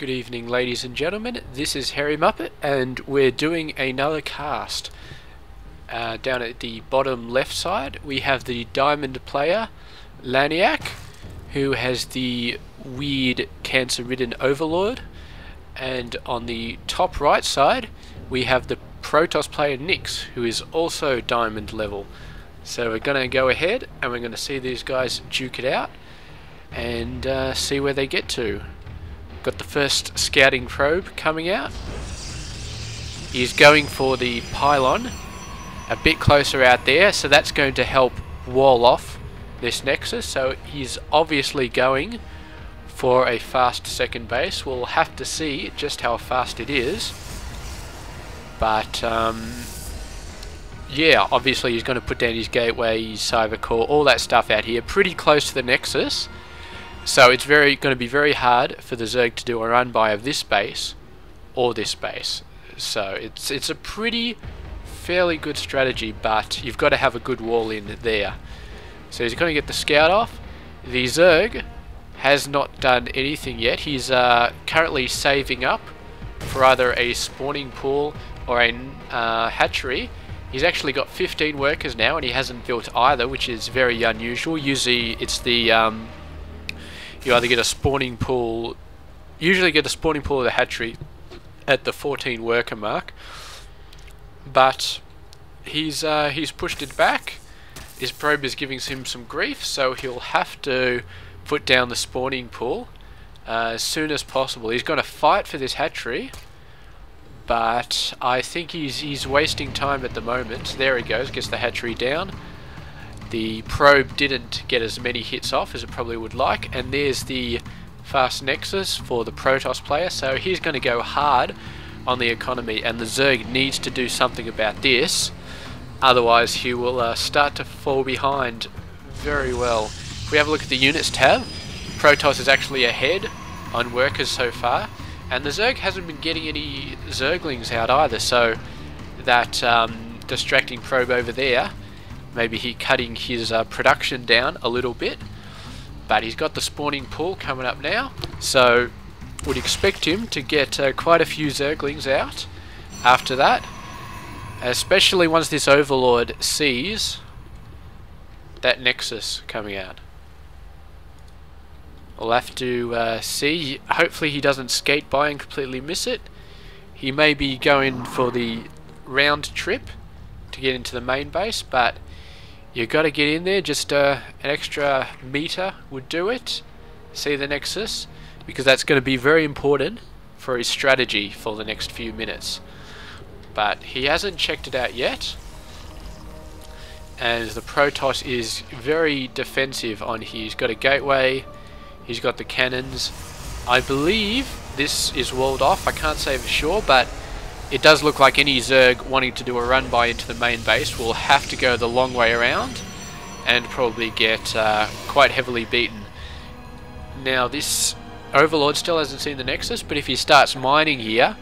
Good evening, ladies and gentlemen. This is Harry Muppet, and we're doing another cast. Down at the bottom left side, we have the diamond player, Laniack, who has the weird cancer-ridden overlord. And on the top right side, we have the Protoss player, Nix, who is also diamond level. So we're going to go ahead, and we're going to see these guys duke it out, and see where they get to. Got the first scouting probe coming out. He's going for the pylon a bit closer out there, so that's going to help wall off this nexus. So he's obviously going for a fast second base. We'll have to see just how fast it is, but yeah, obviously he's going to put down his gateway, his cyber core, all that stuff out here pretty close to the nexus. So it's going to be very hard for the Zerg to do a run by of this base or this base. So it's a fairly good strategy, but you've got to have a good wall in there. So he's going to get the scout off. The Zerg has not done anything yet. He's currently saving up for either a spawning pool or a hatchery. He's actually got 15 workers now, and he hasn't built either, which is very unusual. Usually it's the you either get a spawning pool, usually get a spawning pool or the hatchery at the 14 worker mark, but he's pushed it back. His probe is giving him some grief, so he'll have to put down the spawning pool as soon as possible. He's going to fight for this hatchery, but I think he's wasting time at the moment. There he goes, gets the hatchery down. The probe didn't get as many hits off as it probably would like, and there's the fast nexus for the Protoss player, so he's going to go hard on the economy, and the Zerg needs to do something about this, otherwise he will start to fall behind very well. If we have a look at the units tab, Protoss is actually ahead on workers so far, and the Zerg hasn't been getting any Zerglings out either, so that distracting probe over there, maybe he cutting his production down a little bit, but he's got the spawning pool coming up now, so would expect him to get quite a few Zerglings out after that, especially once this Overlord sees that Nexus coming out. We'll have to see. Hopefully he doesn't skate by and completely miss it. He may be going for the round trip to get into the main base, but you got to get in there. Just an extra meter would do it. See the Nexus, because that's going to be very important for his strategy for the next few minutes. But he hasn't checked it out yet, and the Protoss is very defensive on here. He's got a gateway, he's got the cannons. I believe this is walled off. I can't say for sure, but it does look like any Zerg wanting to do a run by into the main base will have to go the long way around and probably get quite heavily beaten. Now this Overlord still hasn't seen the Nexus, but if he starts mining here,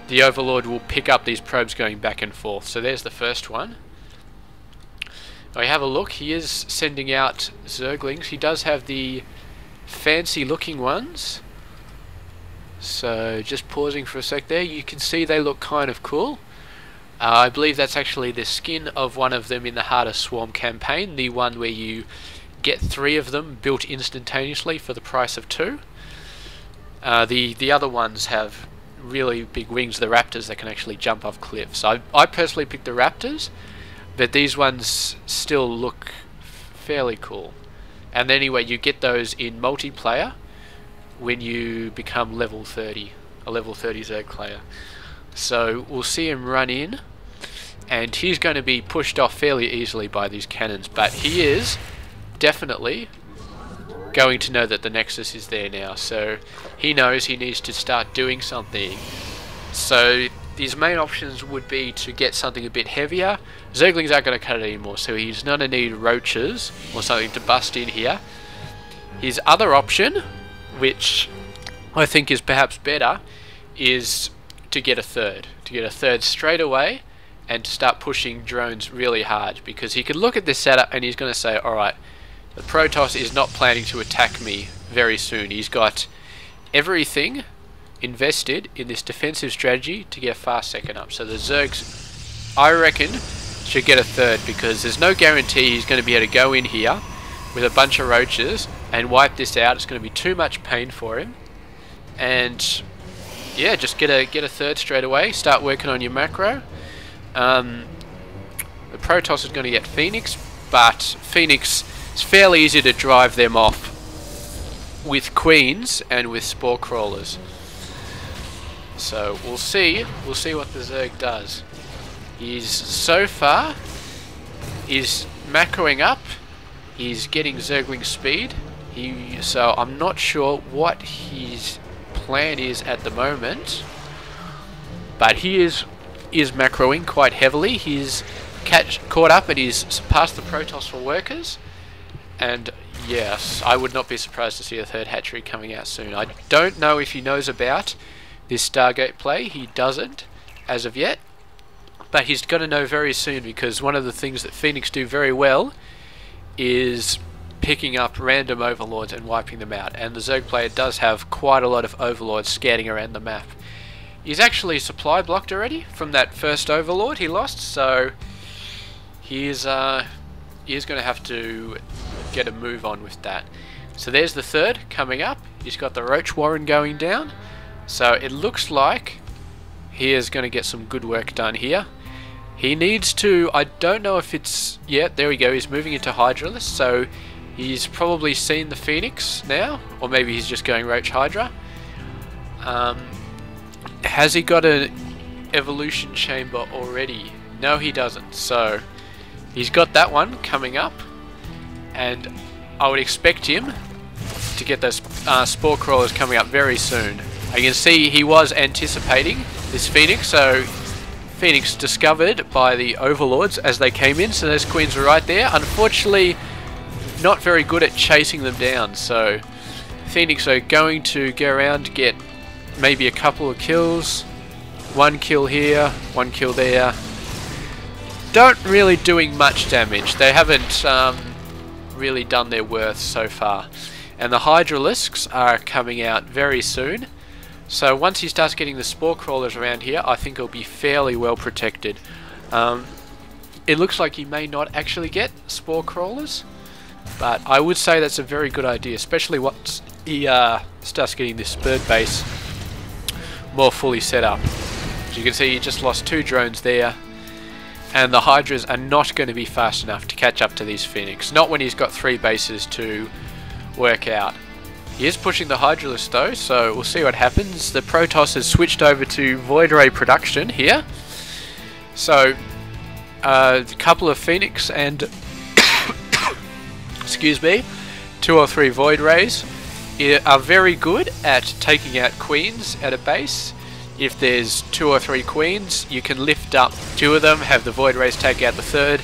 the Overlord will pick up these probes going back and forth. So there's the first one. Now we have a look. He is sending out Zerglings. He does have the fancy looking ones. So just pausing for a sec there, you can see they look kind of cool. I believe that's actually the skin of one of them in the Heart of Swarm campaign, the one where you get 3 of them built instantaneously for the price of 2. The other ones have really big wings, the Raptors, that can actually jump off cliffs. I personally picked the Raptors, but these ones still look fairly cool. And anyway, you get those in multiplayer when you become level 30, a level 30 Zerg player. So we'll see him run in, and he's going to be pushed off fairly easily by these cannons, but he is definitely going to know that the Nexus is there now, so he knows he needs to start doing something. So these main options would be to get something a bit heavier. Zerglings aren't going to cut it anymore, so he's going to need roaches or something to bust in here. His other option, which I think is perhaps better, is to get a third. To get a third straight away and to start pushing drones really hard, because he could look at this setup and he's going to say, alright, the Protoss is not planning to attack me very soon. He's got everything invested in this defensive strategy to get a fast second up. So the Zergs, I reckon, should get a third, because there's no guarantee he's going to be able to go in here with a bunch of roaches and wipe this out. It's going to be too much pain for him. And yeah, just get a third straight away. Start working on your macro. The Protoss is going to get Phoenix, but Phoenix, it's fairly easy to drive them off with Queens and with Spore Crawlers. So we'll see what the Zerg does. He's so far, he's macroing up, he's getting Zergling speed. So I'm not sure what his plan is at the moment, but he is macroing quite heavily. He's caught up and he's surpassed the Protoss for workers. And yes, I would not be surprised to see a third hatchery coming out soon. I don't know if he knows about this Stargate play. He doesn't as of yet, but he's got to know very soon, because one of the things that Phoenix do very well is picking up random overlords and wiping them out, and the Zerg player does have quite a lot of overlords scanning around the map. He's actually supply blocked already from that first overlord he lost, so he is going to have to get a move on with that. So there's the third coming up. He's got the Roach Warren going down, so it looks like he is going to get some good work done here. He needs to, I don't know if it's, yeah, there we go, he's moving into Hydralisk, so he's probably seen the Phoenix now, or maybe he's just going Roach Hydra. Has he got an evolution chamber already? No, he doesn't, so he's got that one coming up, and I would expect him to get those Spore Crawlers coming up very soon. You can see he was anticipating this Phoenix, so Phoenix discovered by the Overlords as they came in, so those Queens were right there. Unfortunately, not very good at chasing them down, so Phoenix are going to go around, get maybe a couple of kills. One kill here, one kill there. Don't really doing much damage. They haven't really done their worth so far. And the Hydralisks are coming out very soon. So once he starts getting the Spore Crawlers around here, I think he'll be fairly well protected. It looks like he may not actually get Spore Crawlers, but I would say that's a very good idea, especially once he starts getting this bird base more fully set up. As you can see, he just lost 2 drones there, and the Hydras are not going to be fast enough to catch up to these Phoenix. Not when he's got 3 bases to work out. He is pushing the Hydralisk though, so we'll see what happens. The Protoss has switched over to Void Ray production here. So, a couple of Phoenix and, excuse me, 2 or 3 Void Rays are very good at taking out Queens at a base. If there's 2 or 3 Queens, you can lift up 2 of them, have the Void Rays take out the 3rd,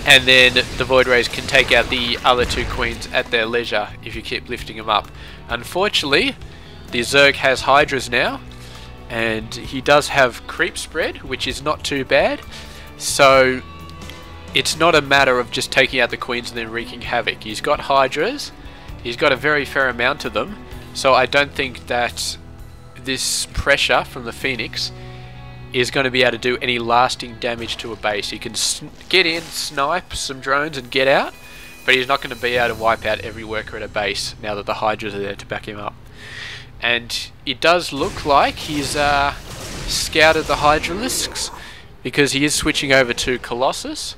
and then the Void Rays can take out the other 2 Queens at their leisure if you keep lifting them up. Unfortunately, the Zerg has Hydras now, and he does have creep spread, which is not too bad. So it's not a matter of just taking out the Queens and then wreaking havoc. He's got Hydras, he's got a very fair amount of them, so I don't think that this pressure from the Phoenix is going to be able to do any lasting damage to a base. He can get in, snipe some drones and get out, but he's not going to be able to wipe out every worker at a base now that the Hydras are there to back him up. And it does look like he's scouted the Hydralisks, because he is switching over to Colossus.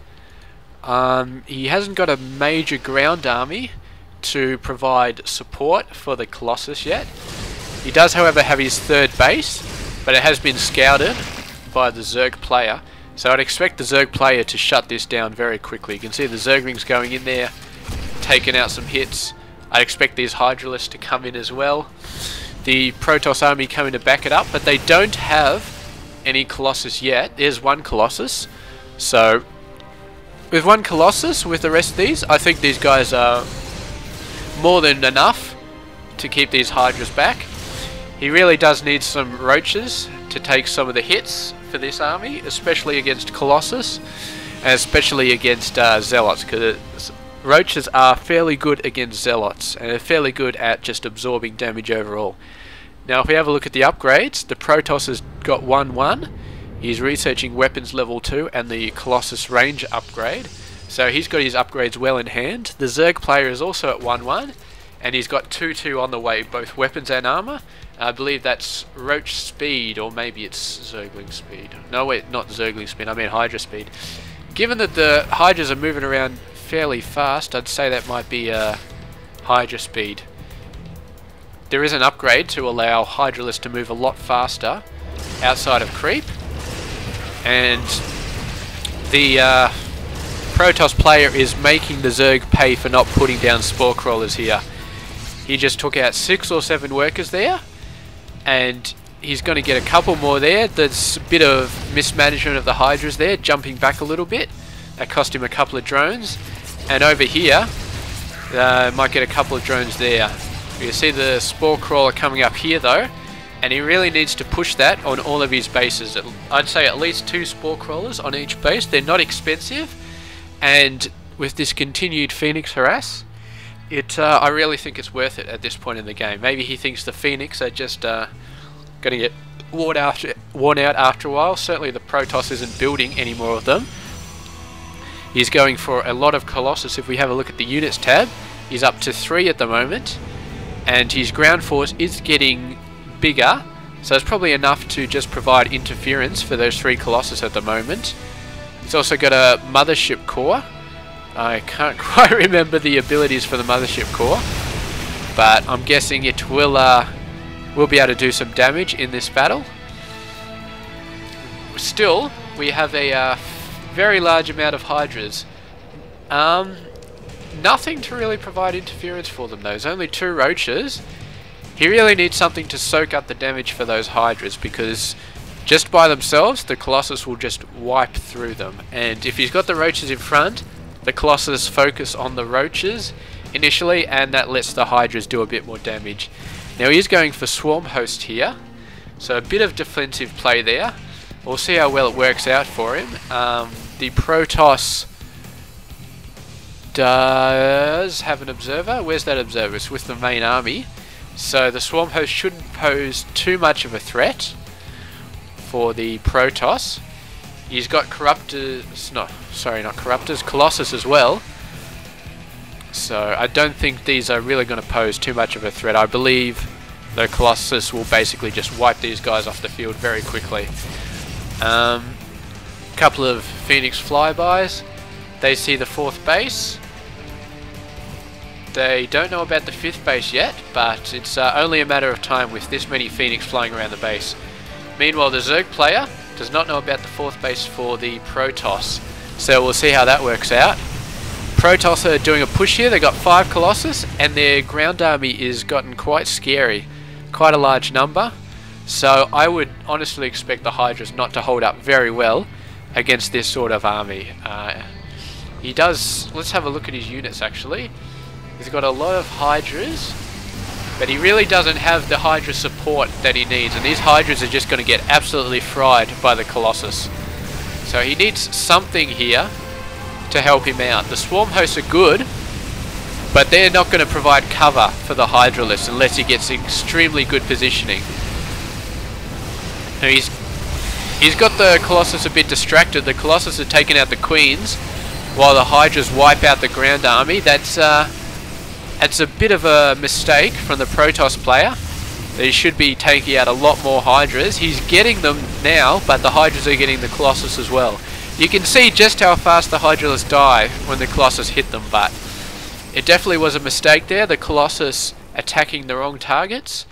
He hasn't got a major ground army to provide support for the Colossus yet. He does, however, have his 3rd base, but it has been scouted by the Zerg player, so I'd expect the Zerg player to shut this down very quickly. You can see the Zerglings going in there, taking out some hits. I expect these Hydralisks to come in as well. The Protoss army coming to back it up, but they don't have any Colossus yet. There's 1 Colossus, so with 1 Colossus, with the rest of these, I think these guys are more than enough to keep these Hydras back. He really does need some Roaches to take some of the hits for this army, especially against Colossus, and especially against Zealots, because Roaches are fairly good against Zealots, and they're fairly good at just absorbing damage overall. Now if we have a look at the upgrades, the Protoss has got 1-1. He's researching weapons level 2 and the Colossus range upgrade. So he's got his upgrades well in hand. The Zerg player is also at 1-1. And he's got 2-2 on the way, both weapons and armor. I believe that's Roach speed, or maybe it's Zergling speed. No, wait, not Zergling speed, I mean Hydra speed. Given that the Hydras are moving around fairly fast, I'd say that might be Hydra speed. There is an upgrade to allow Hydralisk to move a lot faster outside of creep. And the Protoss player is making the Zerg pay for not putting down spore crawlers here. He just took out 6 or 7 workers there, and he's going to get a couple more there. There's a bit of mismanagement of the Hydras there, jumping back a little bit. That cost him a couple of drones. And over here, might get a couple of drones there. You see the spore crawler coming up here though, and he really needs to push that on all of his bases. I'd say at least 2 spore crawlers on each base. They're not expensive, and with this continued Phoenix harass, I really think it's worth it at this point in the game. Maybe he thinks the Phoenix are just going to get worn out after a while. Certainly the Protoss isn't building any more of them. He's going for a lot of Colossus. If we have a look at the units tab, he's up to 3 at the moment, and his ground force is getting bigger, so it's probably enough to just provide interference for those 3 Colossus at the moment. He's also got a Mothership Core. I can't quite remember the abilities for the Mothership Core, but I'm guessing it will be able to do some damage in this battle. Still, we have a very large amount of Hydras. Nothing to really provide interference for them though. There's only 2 Roaches. He really needs something to soak up the damage for those Hydras, because just by themselves the Colossus will just wipe through them. And if he's got the Roaches in front, the Colossus focus on the Roaches initially, and that lets the Hydras do a bit more damage. Now he's going for Swarm Host here, so a bit of defensive play there. We'll see how well it works out for him. The Protoss does have an observer. Where's that observer? It's with the main army. So the Swarm Host shouldn't pose too much of a threat for the Protoss. He's got Corruptors, not Corruptors, Colossus as well. So I don't think these are really going to pose too much of a threat. I believe the Colossus will basically just wipe these guys off the field very quickly. Couple of Phoenix flybys. They see the 4th base. They don't know about the 5th base yet, but it's only a matter of time with this many Phoenix flying around the base. Meanwhile, the Zerg player does not know about the 4th base for the Protoss, so we'll see how that works out. Protoss are doing a push here. They got 5 Colossus, and their ground army is gotten quite scary, quite a large number. So I would honestly expect the Hydras not to hold up very well against this sort of army. He does. Let's have a look at his units actually. He's got a lot of Hydras, but he really doesn't have the Hydra support that he needs, and these Hydras are just going to get absolutely fried by the Colossus. So he needs something here to help him out. The Swarm Hosts are good, but they're not going to provide cover for the Hydralisk unless he gets extremely good positioning. Now he's got the Colossus a bit distracted. The Colossus are taking out the Queens while the Hydras wipe out the ground army. That's a bit of a mistake from the Protoss player. They should be taking out a lot more Hydras. He's getting them now, but the Hydras are getting the Colossus as well. You can see just how fast the Hydralisk die when the Colossus hit them, but it definitely was a mistake there. The Colossus attacking the wrong targets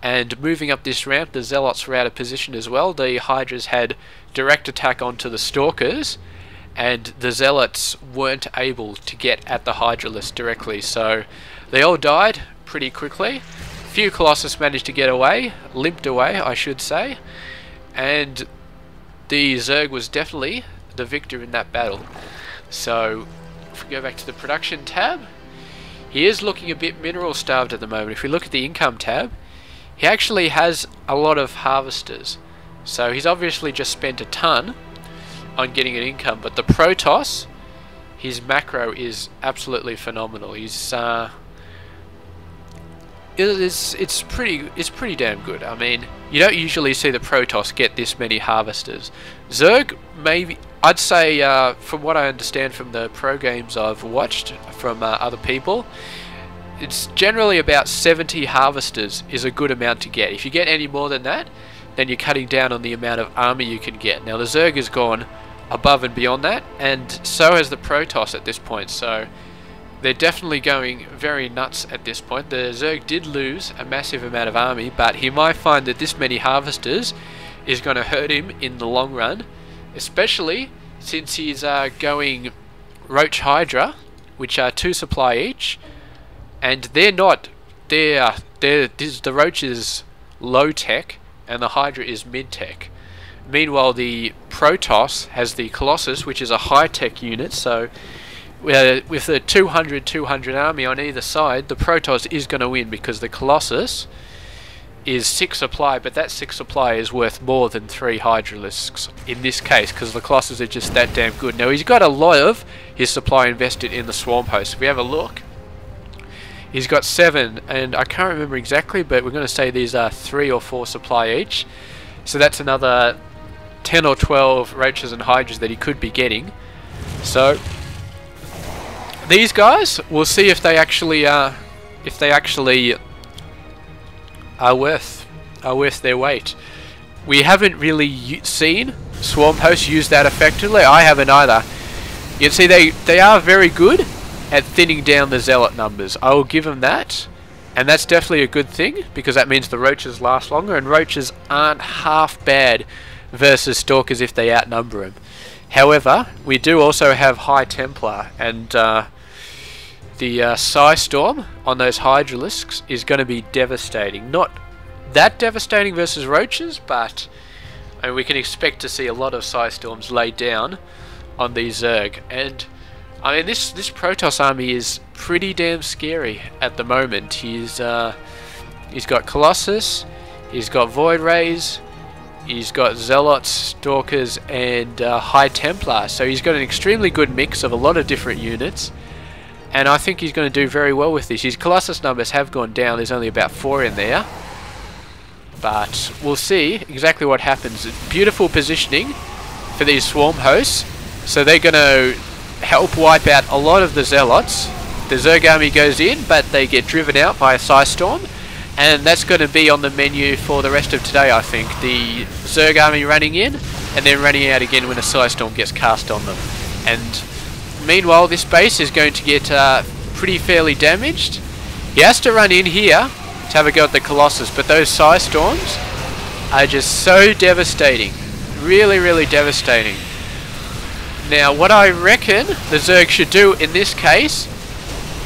and moving up this ramp. The Zealots were out of position as well. The Hydras had direct attack onto the Stalkers, and the Zealots weren't able to get at the Hydralisk directly, so they all died pretty quickly. A few Colossus managed to get away, limped away I should say, and the Zerg was definitely the victor in that battle. So if we go back to the production tab, he is looking a bit mineral starved at the moment. If we look at the income tab, he actually has a lot of harvesters, so he's obviously just spent a ton on getting an income. But the Protoss, his macro is absolutely phenomenal. He's it's pretty damn good. I mean, you don't usually see the Protoss get this many harvesters. Zerg, maybe, I'd say, from what I understand from the pro games I've watched from other people, it's generally about 70 harvesters is a good amount to get. If you get any more than that, then you're cutting down on the amount of army you can get. Now the Zerg has gone above and beyond that, and so has the Protoss at this point, so they're definitely going very nuts at this point. The Zerg did lose a massive amount of army, but he might find that this many harvesters is going to hurt him in the long run, especially since he's going Roach Hydra, which are 2 supply each, and the Roach is low tech and the Hydra is mid tech. Meanwhile, the Protoss has the Colossus, which is a high tech unit, so with the 200 army on either side, the Protoss is going to win because the Colossus is 6 supply, but that 6 supply is worth more than 3 Hydralisks in this case because the Colossus are just that damn good. Now he's got a lot of his supply invested in the Swarm Host. If we have a look, he's got 7, and I can't remember exactly, but we're going to say these are 3 or 4 supply each, so that's another 10 or 12 Roaches and Hydras that he could be getting. So these guys, we'll see if they actually are worth their weight. We haven't really seen Swarm Hosts use that effectively. I haven't either. You can see they are very good at thinning down the Zealot numbers. I will give them that, and that's definitely a good thing because that means the Roaches last longer, and Roaches aren't half bad versus Stalkers if they outnumber them. However, we do also have High Templar, and the Psystorm on those Hydralisks is going to be devastating. Not that devastating versus Roaches, but we can expect to see a lot of Psystorms laid down on these Zerg. And I mean, this Protoss army is pretty damn scary at the moment. He's got Colossus, he's got Void Rays, he's got Zealots, Stalkers, and High Templar. So he's got an extremely good mix of a lot of different units. And I think he's going to do very well with this. His Colossus numbers have gone down. There's only about 4 in there. But we'll see exactly what happens. Beautiful positioning for these Swarm Hosts. So they're going to help wipe out a lot of the Zealots. The Zerg army goes in, but they get driven out by a Psystorm. And that's going to be on the menu for the rest of today, I think. The Zerg army running in, and then running out again when a Psystorm gets cast on them. And meanwhile, this base is going to get pretty fairly damaged. He has to run in here to have a go at the Colossus, but those Psystorms are just so devastating. Really, really devastating. Now, what I reckon the Zerg should do in this case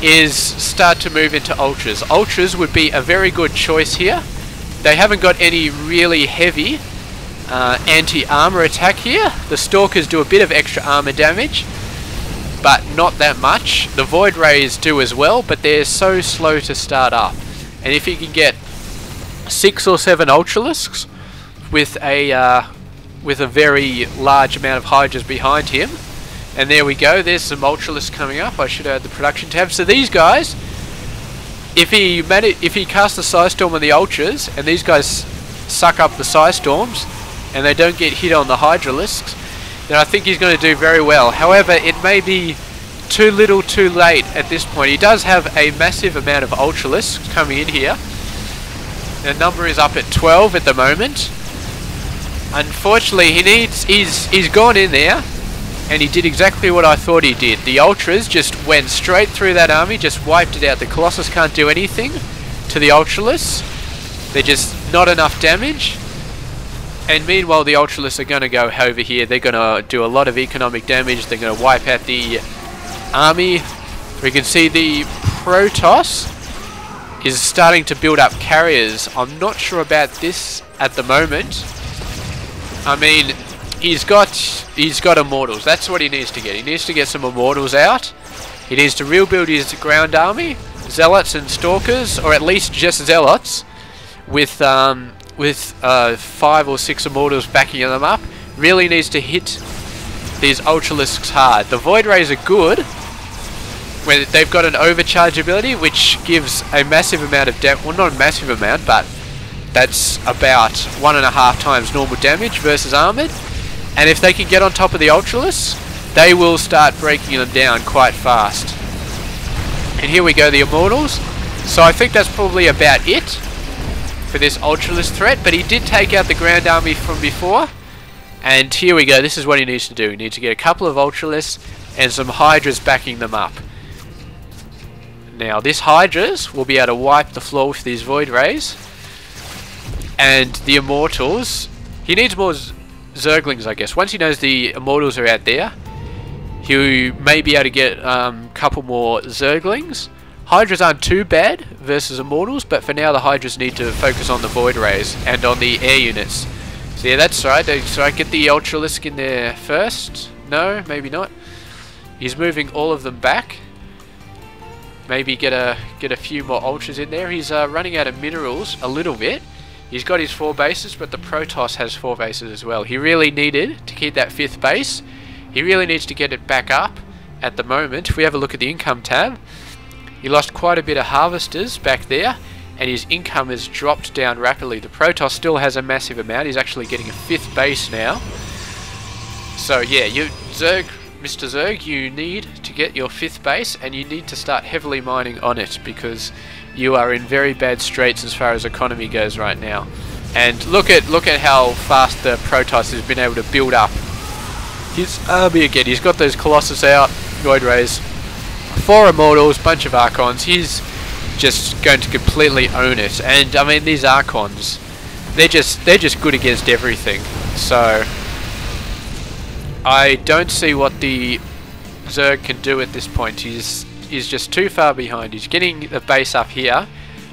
is start to move into Ultras. Ultras would be a very good choice here. They haven't got any really heavy anti-armor attack here. The Stalkers do a bit of extra armor damage, but not that much. The Void Rays do as well, but they're so slow to start up. And if you can get 6 or 7 Ultralisks with a very large amount of Hydras behind him, and there we go, there's some Ultralisks coming up. I should add the production tab. So these guys, if he casts the Psystorm on the Ultras, and these guys suck up the Psystorms, and they don't get hit on the Hydralisks, then I think he's going to do very well. However, it may be too little too late at this point. He does have a massive amount of Ultralisks coming in here. The number is up at 12 at the moment. Unfortunately, he's gone in there, and he did exactly what I thought he did. The Ultras just went straight through that army, just wiped it out. The Colossus can't do anything to the Ultralisks. They're just not enough damage. And meanwhile, the Ultralisks are going to go over here. They're going to do a lot of economic damage. They're going to wipe out the army. We can see the Protoss is starting to build up carriers. I'm not sure about this at the moment. I mean, he's got Immortals. That's what he needs to get. He needs to get some Immortals out. He needs to rebuild his ground army, Zealots and Stalkers, or at least just Zealots, with 5 or 6 Immortals backing them up. Really needs to hit these Ultralisks hard. The Void Rays are good, when they've got an overcharge ability, which gives a massive amount of damage. Well, not a massive amount, but that's about 1.5 times normal damage versus armored. And if they can get on top of the Ultralists, they will start breaking them down quite fast. And here we go, the Immortals. So I think that's probably about it for this Ultralist threat, but he did take out the Grand Army from before. And here we go, this is what he needs to do. He needs to get a couple of Ultralists and some Hydras backing them up. Now this Hydras will be able to wipe the floor with these Void Rays. And the Immortals, he needs more Zerglings, I guess. Once he knows the Immortals are out there, he may be able to get a couple more Zerglings. Hydras aren't too bad versus Immortals, but for now the Hydras need to focus on the Void Rays and on the air units. So yeah, that's right. So I get the Ultralisk in there first. No, maybe not. He's moving all of them back. Maybe get a few more Ultras in there. He's running out of minerals a little bit. He's got his 4 bases, but the Protoss has 4 bases as well. He really needed to keep that 5th base. He really needs to get it back up at the moment. If we have a look at the income tab, he lost quite a bit of harvesters back there, and his income has dropped down rapidly. The Protoss still has a massive amount. He's actually getting a 5th base now. So yeah, Zerg, Mr. Zerg, you need to get your 5th base, and you need to start heavily mining on it, because you are in very bad straits as far as economy goes right now. And look at how fast the Protoss has been able to build up his army again. He's got those Colossus out, Void Rays, 4 Immortals, bunch of Archons. He's just going to completely own it. And I mean, these Archons, they're just good against everything. So I don't see what the Zerg can do at this point. He's just too far behind. He's getting the base up here,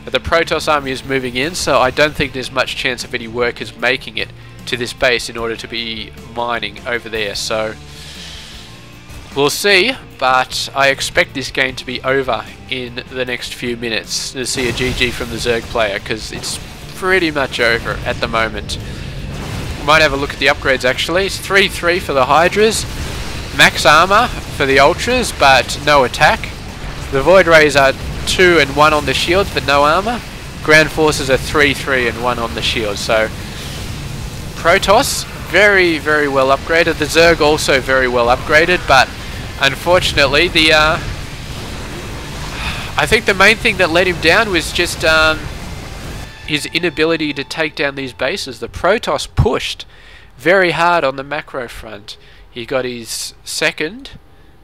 but the Protoss army is moving in, so I don't think there's much chance of any workers making it to this base in order to be mining over there. So we'll see, but I expect this game to be over in the next few minutes to see a GG from the Zerg player, because it's pretty much over at the moment. We might have a look at the upgrades actually. It's 3-3 for the Hydras, max armor for the Ultras, but no attack. The Void Rays are 2 and 1 on the shields, but no armor. Ground Forces are 3-3 and 1 on the shield. So Protoss, very, very well upgraded. The Zerg also very well upgraded, but unfortunately I think the main thing that let him down was just his inability to take down these bases. The Protoss pushed very hard on the macro front. He got his 2nd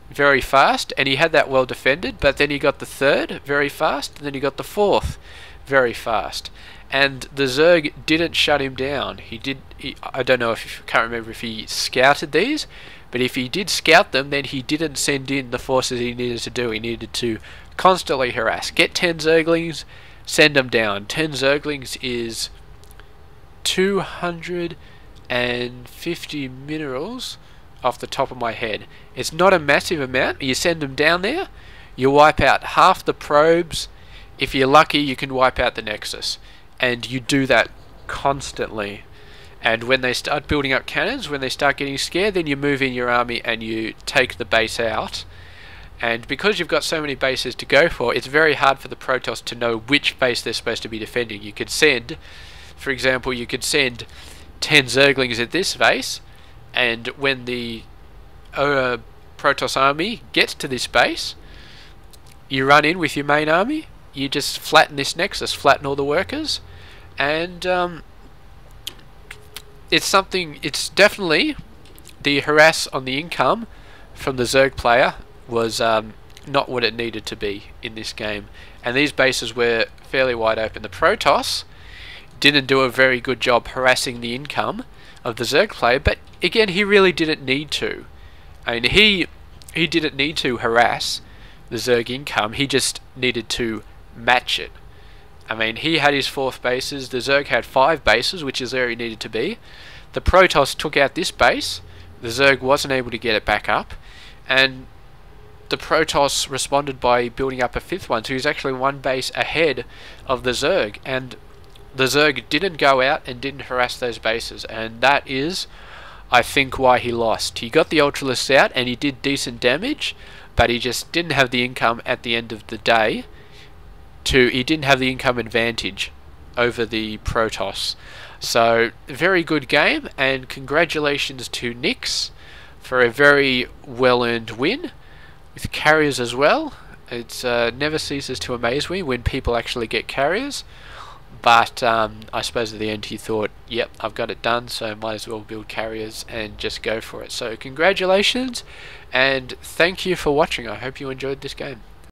very fast, and he had that well defended, but then he got the 3rd very fast, and then he got the 4th very fast. And the Zerg didn't shut him down. I don't know, can't remember if he scouted these, but if he did scout them, then he didn't send in the forces he needed to do. He needed to constantly harass. Get 10 Zerglings, send them down. 10 Zerglings is 250 minerals off the top of my head. It's not a massive amount. You send them down there, you wipe out half the probes. If you're lucky, you can wipe out the Nexus. And you do that constantly. And when they start building up cannons, when they start getting scared, then you move in your army and you take the base out. And because you've got so many bases to go for, it's very hard for the Protoss to know which base they're supposed to be defending. You could send, for example, you could send 10 Zerglings at this base, and when the Protoss army gets to this base, you run in with your main army, you just flatten this Nexus, flatten all the workers, and it's definitely the harass on the income from the Zerg player was not what it needed to be in this game, and these bases were fairly wide open. The Protoss didn't do a very good job harassing the income of the Zerg player, but again, he really didn't need to. I mean, he didn't need to harass the Zerg income, he just needed to match it. I mean, he had his 4th bases, the Zerg had 5 bases, which is where he needed to be. The Protoss took out this base, the Zerg wasn't able to get it back up, and the Protoss responded by building up a 5th one, so he's actually 1 base ahead of the Zerg, and the Zerg didn't go out and didn't harass those bases, and that is, I think, why he lost. He got the Ultralists out and he did decent damage, but he just didn't have the income at the end of the day. He didn't have the income advantage over the Protoss. So very good game, and congratulations to Nix for a very well earned win with carriers as well. It never ceases to amaze me when people actually get carriers, but I suppose at the end he thought, yep, I've got it done, so might as well build carriers and just go for it. So congratulations, and thank you for watching. I hope you enjoyed this game.